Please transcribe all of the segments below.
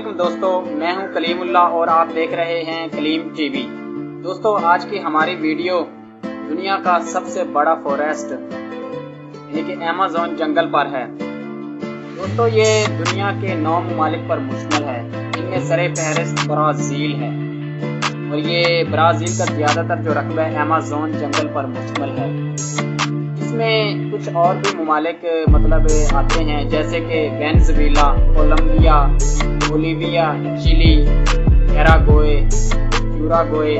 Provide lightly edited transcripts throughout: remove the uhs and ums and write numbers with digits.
अस्सलामुअलैकुम दोस्तों, मैं हूं कलीमुल्लाह और आप देख रहे हैं कलीम टीवी। दोस्तों, आज की हमारी वीडियो दुनिया का सबसे बड़ा फॉरेस्ट यानी कि अमेज़न जंगल पर है। दोस्तों, ये दुनिया के 9 ममालिक पर मुश्तमिल है। इनमें सरे फहरिस्त ब्राज़ील है और ये ब्राज़ील का ज़्यादातर जो रकबा है अमेज़न जंगल पर मुश्तमिल है। इसमें कुछ और भी ममालिक आते हैं, जैसे कि Venezuela, Colombia, Bolivia, Chile, Paraguay, Uruguay,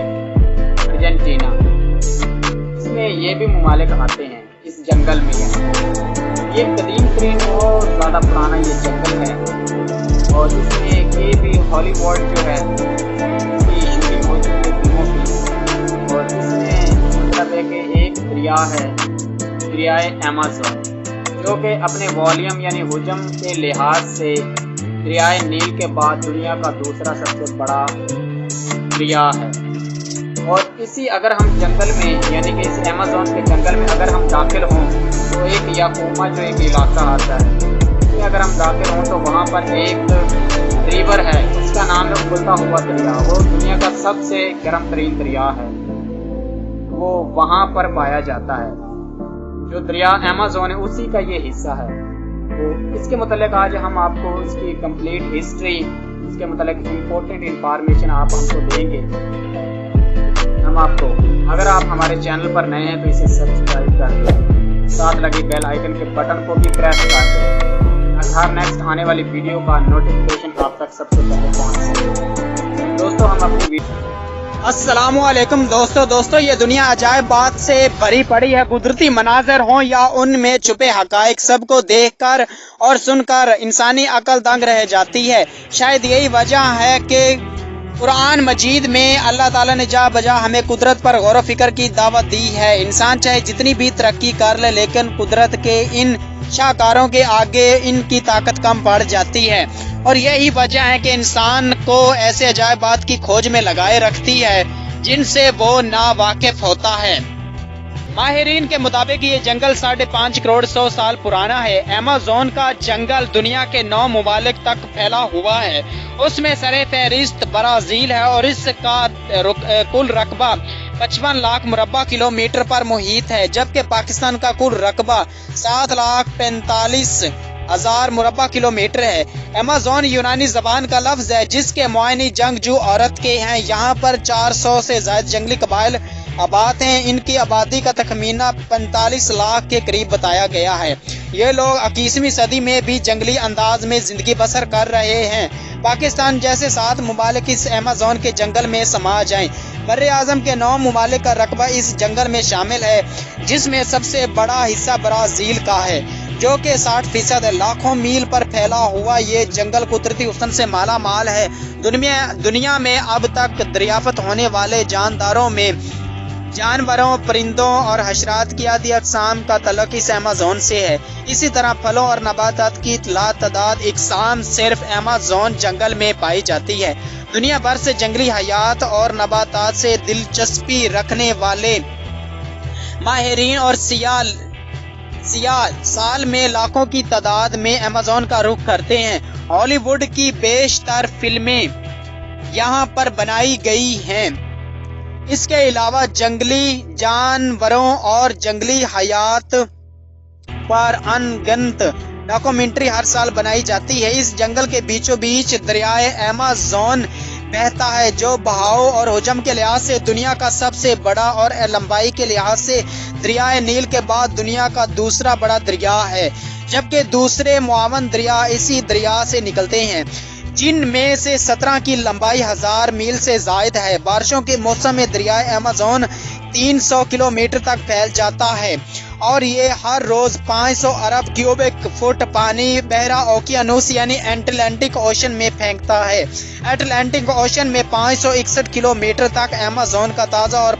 Argentina. इसमें ये भी ममालिक आते हैं इस जंगल में। ये कदीम तरीन बहुत ज़्यादा पुराना ये जंगल है और इसमें ये भी हॉलीवुड जो है इसकी शूटिंग हो चुकी है फिल्मों की। और इसमें कि एक दरिया है, दरियाए अमेज़न, जो कि अपने वॉल्यूम यानी हुजम के लिहाज से दरियाए नील के बाद दुनिया का दूसरा सबसे बड़ा दरिया है। और इसी अगर हम जंगल में यानी कि इस अमेज़न के जंगल में अगर हम दाखिल हों तो एक याकूमा जो एक इलाका आता है, इसमें अगर हम दाखिल हों तो वहाँ पर एक रिवर है, उसका नाम है उबलता हुआ दरिया। वो दुनिया का सबसे गर्म तरीन दरिया है, वो वहाँ पर पाया जाता है। जो दरिया अमेज़न है उसी का ये हिस्सा है। तो इसके मतलब आज हम आपको इसकी कंप्लीट हिस्ट्री, इसके मतलब इम्पोर्टेंट इंफॉर्मेशन आप हमको देंगे। हम आपको, अगर आप हमारे चैनल पर नए हैं तो इसे सब्सक्राइब कर दें, साथ लगे बेल आइकन के बटन को भी प्रेस कर दें, हर नेक्स्ट आने वाली वीडियो का नोटिफिकेशन आप तक सबसे पहले पहुंच सके। दोस्तों, हम अपनी अस्सलामुअलैकुम दोस्तों, ये दुनिया अजायब बात से भरी पड़ी है। कुदरती मनाजर हों या उनमें छुपे हकायक, सबको देखकर और सुनकर इंसानी अकल दंग रह जाती है। शायद यही वजह है कि कुरान मजीद में अल्लाह ताला ने जा बजा हमें कुदरत पर गौर फिक्र की दावत दी है। इंसान चाहे जितनी भी तरक्की कर ले, लेकिन कुदरत के इन शाहकारों के आगे इनकी ताकत कम पड़ जाती है। और यही वजह है कि इंसान को ऐसे अजायबात की खोज में लगाए रखती है जिनसे वो ना वाकिफ होता है। माहिरीन के मुताबिक ये जंगल 5.5 करोड़ 100 साल पुराना है। अमेज़न का जंगल दुनिया के 9 ममालिक तक फैला हुआ है। उसमें सरे फहरिस्त ब्राज़ील है और इसका कुल रकबा 55 लाख मुरब्बा किलोमीटर पर मुहित है, जबकि पाकिस्तान का कुल रकबा 7,45,000 मुरब्बा किलोमीटर है। अमेज़न यूनानी ज़बान का लफ्ज़ है जिसके मुआनी जंगजू औरत के हैं। यहाँ पर 400 से ज़ायद जंगली कबाइल आबाद हैं। इनकी आबादी का तखमीना 45 लाख के करीब बताया गया है। ये लोग 21वीं सदी में भी जंगली अंदाज में ज़िंदगी बसर कर रहे हैं। पाकिस्तान जैसे 7 ममालिक इस अमेज़न के जंगल में समा जाएं। बर्रे आज़म के 9 ममालिक का रकबा इस जंगल में शामिल है, जिसमें सबसे बड़ा हिस्सा ब्राज़ील का है, जो कि 60% है। लाखों मील पर फैला हुआ ये जंगल कुदरती हुस्न से माला माल है। दुनिया में अब तक दरियाफ्त होने वाले जानदारों में जानवरों, परिंदों और हशरात की आदि अक़साम का तल्लुक़ इस अमेज़न से है। इसी तरह फलों और नबातात की लातादाद इक़साम सिर्फ अमेज़न जंगल में पाई जाती है। दुनिया भर से जंगली हयात और नबातात से दिलचस्पी रखने वाले माहिरीन और सियाल साल में लाखों की तादाद में अमेज़न का रुख करते हैं। हॉलीवुड की बेशतर फिल्में यहाँ पर बनाई गई हैं। इसके अलावा जंगली जानवरों और जंगली हयात पर अनगिनत डॉक्यूमेंट्री हर साल बनाई जाती है। इस जंगल के बीचों बीच दरियाए अमेज़न बहता है, जो बहाव और हुजम के लिहाज से दुनिया का सबसे बड़ा और लंबाई के लिहाज से दरियाए नील के बाद दुनिया का दूसरा बड़ा दरिया है, जबकि दूसरे मुआवन दरिया इसी दरिया से निकलते हैं, जिनमें से 17 की लंबाई 1000 मील से ज़ायद है। बारिशों के मौसम में दरियाए अमेज़न 300 किलोमीटर तक फैल जाता है और ये हर रोज 500 अरब क्यूबिक फुट पानी बहरा ओकियानूस यानी अटलांटिक ओशन में फेंकता है। अटलांटिक ओशन में 561 किलोमीटर तक अमेज़न का ताज़ा और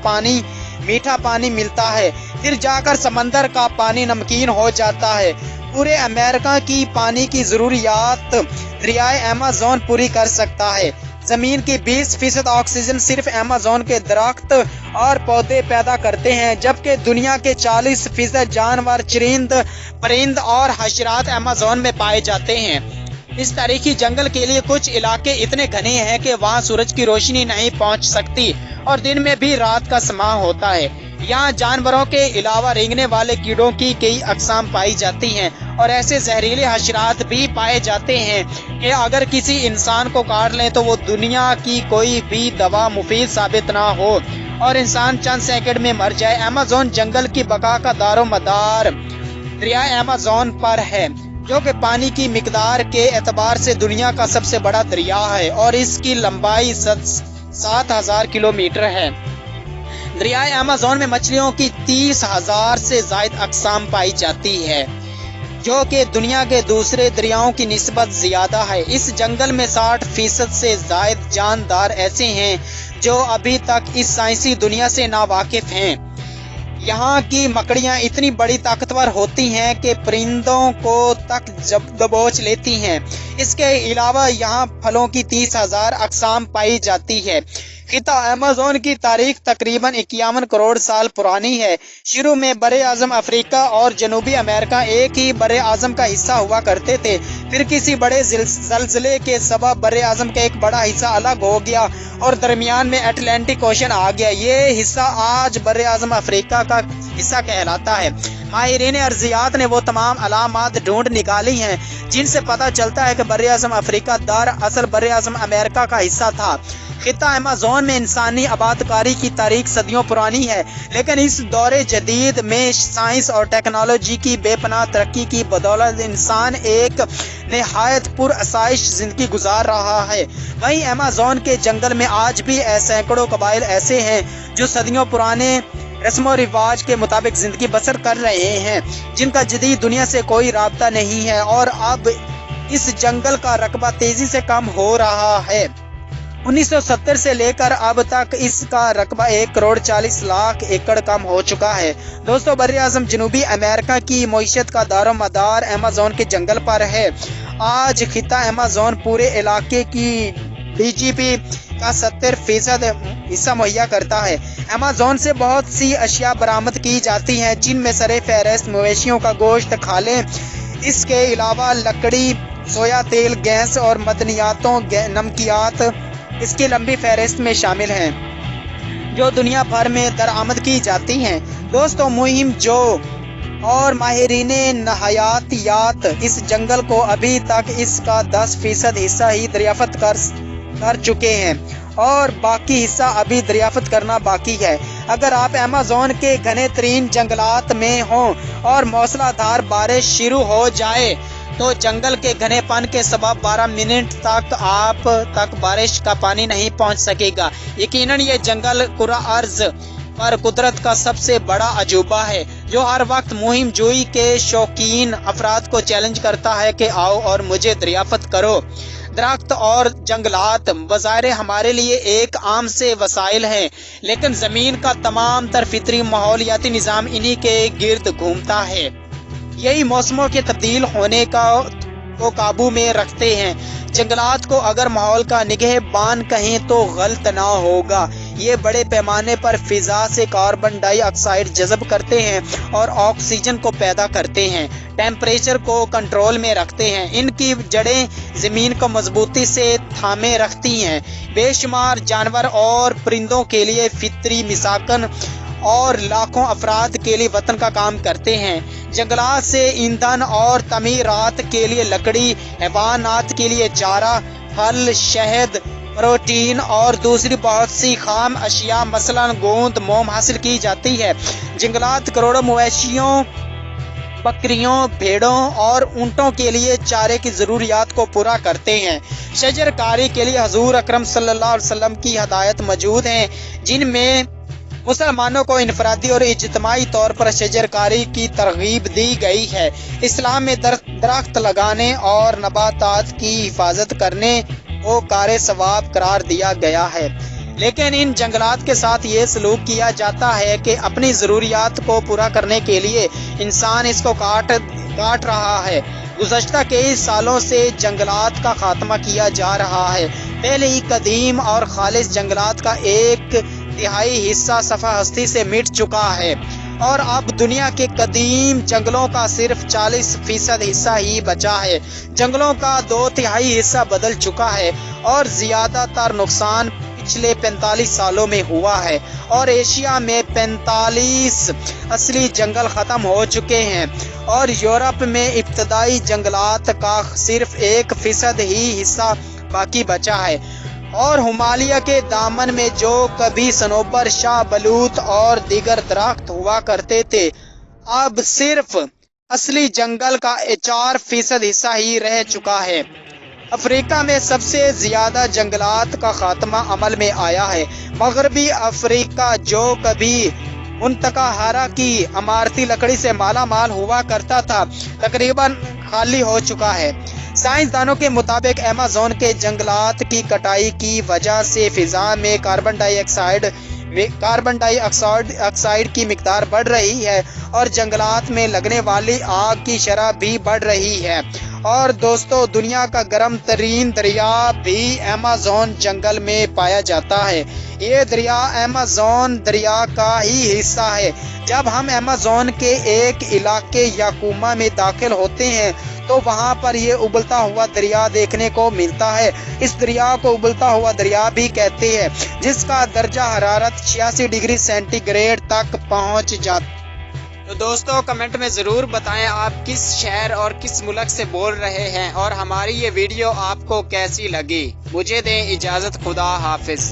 मीठा पानी मिलता है, फिर जाकर समंदर का पानी नमकीन हो जाता है। पूरे अमेरिका की पानी की ज़रूरियात दरियाए अमेज़न पूरी कर सकता है। जमीन की 20% ऑक्सीजन सिर्फ अमेज़न के दरख्त और पौधे पैदा करते हैं, जबकि दुनिया के 40% जानवर, चरिंद, परिंद और हशरात अमेज़न में पाए जाते हैं। इस तारीखी जंगल के लिए कुछ इलाके इतने घने हैं कि वहाँ सूरज की रोशनी नहीं पहुँच सकती और दिन में भी रात का समा होता है। यहाँ जानवरों के अलावा रेंगने वाले कीड़ों की कई अक़साम पाई जाती हैं और ऐसे जहरीले हशरात भी पाए जाते हैं कि अगर किसी इंसान को काट लें तो वो दुनिया की कोई भी दवा मुफीद साबित ना हो और इंसान चंद सेकंड में मर जाए। अमेज़न जंगल की बका का दारो मदार दरिया अमेज़न पर है, जो कि पानी की मिकदार के एतबार से दुनिया का सबसे बड़ा दरिया है और इसकी लंबाई 7,000 किलोमीटर है। दरिया अमेज़न में मछलियों की 30,000 से ज़ायद अक़साम पाई जाती है, जो कि दुनिया के दूसरे दरियाओं की निस्बत ज़्यादा है। इस जंगल में 60% से ज़ायद जानदार ऐसे हैं जो अभी तक इस साइंसी दुनिया से नावाकिफ़ हैं। यहाँ की मकड़ियाँ इतनी बड़ी ताकतवर होती हैं कि परिंदों को तक दबोच लेती हैं। इसके अलावा यहाँ फलों की 30,000 अक़साम पाई जाती है। खिता अमेज़न की तारीख तकरीबन 51 करोड़ साल पुरानी है। शुरू में बरे आज़म अफ्रीका और जनूबी अमेरिका एक ही बरे आज़म का हिस्सा हुआ करते थे। फिर किसी बड़े ज़लज़ले के सबब बरे आज़म का एक बड़ा हिस्सा अलग हो गया और दरमियान में अटलांटिक ओशन आ गया। ये हिस्सा आज बरे आज़म अफ्रीका का हिस्सा कहलाता है। माहिरीन अर्जियात ने वो तमाम अलामात ढूंढ निकाली हैं जिनसे पता चलता है कि बरे आज़म अफ्रीका दरअसल बरे आज़म अमेरिका का हिस्सा था। खिता अमेज़न में इंसानी आबादकारी की तारीख सदियों पुरानी है, लेकिन इस दौरे जदीद में साइंस और टेक्नोलॉजी की बेपनाह तरक्की की बदौलत इंसान एक निहायत पुरअसाइश जिंदगी गुजार रहा है। वहीं अमेज़न के जंगल में आज भी सैकड़ों कबाइल ऐसे हैं जो सदियों पुराने रस्म रिवाज के मुताबिक जिंदगी बसर कर रहे हैं, जिनका जदीद दुनिया से कोई राब्ता नहीं है और अब इस जंगल का रकबा तेजी से कम हो रहा है। 1970 से लेकर अब तक इसका रकबा 1,40,00,000 एकड़ कम हो चुका है। दोस्तों, बर्र-ए-आज़म जनूबी अमेरिका की मईशत का दारो मदार अमेज़न के जंगल पर है। आज खिता अमेज़न पूरे इलाके की BGP का 70% हिस्सा मुहैया करता है। अमेज़न से बहुत सी अशिया बरामद की जाती हैं, जिनमें सरे फहरिस्त मवेशियों का गोश्त, खालें, इसके अलावा लकड़ी, सोया तेल, गैस और मदनियातों नमकियात इसकी लंबी फहरिस्त में शामिल हैं, जो दुनिया भर में दरामद की जाती हैं। दोस्तों, मुहिम जो और माहिरीन नहायातियात इस जंगल को अभी तक इसका 10% हिस्सा ही दरियाफ्त कर चुके हैं और बाकी हिस्सा अभी दरियाफ्त करना बाकी है। अगर आप अमेज़न के घने तरीन जंगलात में हों और मौसलाधार बारिश शुरू हो जाए तो जंगल के घनेपन के सबब 12 मिनट तक आप तक बारिश का पानी नहीं पहुंच सकेगा। यकीनन ये जंगल कुरा अर्ज पर कुदरत का सबसे बड़ा अजूबा है, जो हर वक्त मुहिम जोई के शौकीन अफराद को चैलेंज करता है कि आओ और मुझे दरियाफ्त करो। दरख्त और जंगलात बज़ाहिर हमारे लिए एक आम से वसाइल हैं, लेकिन ज़मीन का तमाम तर फितरी माहौलियाती निज़ाम इन्हीं के गिर्द घूमता है। यही मौसमों के तब्दील होने को काबू में रखते हैं। जंगलात को अगर माहौल का निगहबान कहें तो गलत ना होगा। ये बड़े पैमाने पर फिजा से कार्बन डाइऑक्साइड जज़ब करते हैं और ऑक्सीजन को पैदा करते हैं, टेम्परेचर को कंट्रोल में रखते हैं। इनकी जड़ें ज़मीन को मजबूती से थामे रखती हैं। बेशुमार जानवर और परिंदों के लिए फितरी मिसाकन और लाखों अफराद के लिए वतन का काम करते हैं। जंगलात से ईंधन और तमीरात के लिए लकड़ी, हैवानात के लिए चारा, फल, शहद, प्रोटीन और दूसरी बहुत सी खाम अशिया मसलन गोंद, मोम हासिल की जाती है। जंगलात करोड़ों मवेशियों, बकरियों, भेड़ों और ऊँटों के लिए चारे की ज़रूरियात को पूरा करते हैं। शजरकारी के लिए हजूर अकरम सल्लल्लाहु अलैहि वसल्लम की हदायत मौजूद हैं, जिनमें मुसलमानों को इनफरादी और इज्तिमाई तौर पर शजरकारी की तरगीब दी गई है। इस्लाम में दरख्त लगाने और नबातात की हिफाजत करने को कार सवाब करार दिया गया है, लेकिन इन जंगलात के साथ ये सलूक किया जाता है कि अपनी ज़रूरियात को पूरा करने के लिए इंसान इसको काट रहा है। गुज़श्ता कई सालों से जंगलात का खात्मा किया जा रहा है। पहले ही कदीम और खालिस जंगलात का 1/3 हिस्सा सफ़ा हस्ती से मिट चुका है। और अब दुनिया के कदीम जंगलों का सिर्फ 40% हिस्सा ही बचा है। जंगलों का 2/3 हिस्सा बदल चुका है और ज्यादातर नुकसान पिछले 45 सालों में हुआ है और एशिया में 45 असली जंगल खत्म हो चुके हैं और यूरोप में इब्तदाई जंगलात का सिर्फ 1% ही हिस्सा बाकी बचा है और हिमालय के दामन में जो कभी सनोबर, शाह बलूत और दीगर दरख्त हुआ करते थे, अब सिर्फ असली जंगल का 4% हिस्सा ही रह चुका है। अफ्रीका में सबसे ज्यादा जंगलात का खात्मा अमल में आया है। मगरबी अफ्रीका जो कभी मुंतका हारा की इमारती लकड़ी से माला माल हुआ करता था, तकरीबन खाली हो चुका है। साइंसदानों के मुताबिक अमेज़न के जंगलात की कटाई की वजह से फिजा में कार्बन डाइऑक्साइड की मिकदार बढ़ रही है और जंगलात में लगने वाली आग की शरह भी बढ़ रही है। और दोस्तों, दुनिया का गर्म तरीन दरिया भी अमेज़न जंगल में पाया जाता है। ये दरिया अमेज़न दरिया का ही हिस्सा है। जब हम अमेज़न के एक इलाके याकुमा में दाखिल होते हैं तो वहाँ पर ये उबलता हुआ दरिया देखने को मिलता है। इस दरिया को उबलता हुआ दरिया भी कहते हैं, जिसका दर्जा हरारत 86 डिग्री सेंटीग्रेड तक पहुँच जाता। तो दोस्तों, कमेंट में ज़रूर बताएं आप किस शहर और किस मुल्क से बोल रहे हैं और हमारी ये वीडियो आपको कैसी लगी। मुझे दें इजाज़त, खुदा हाफिज़।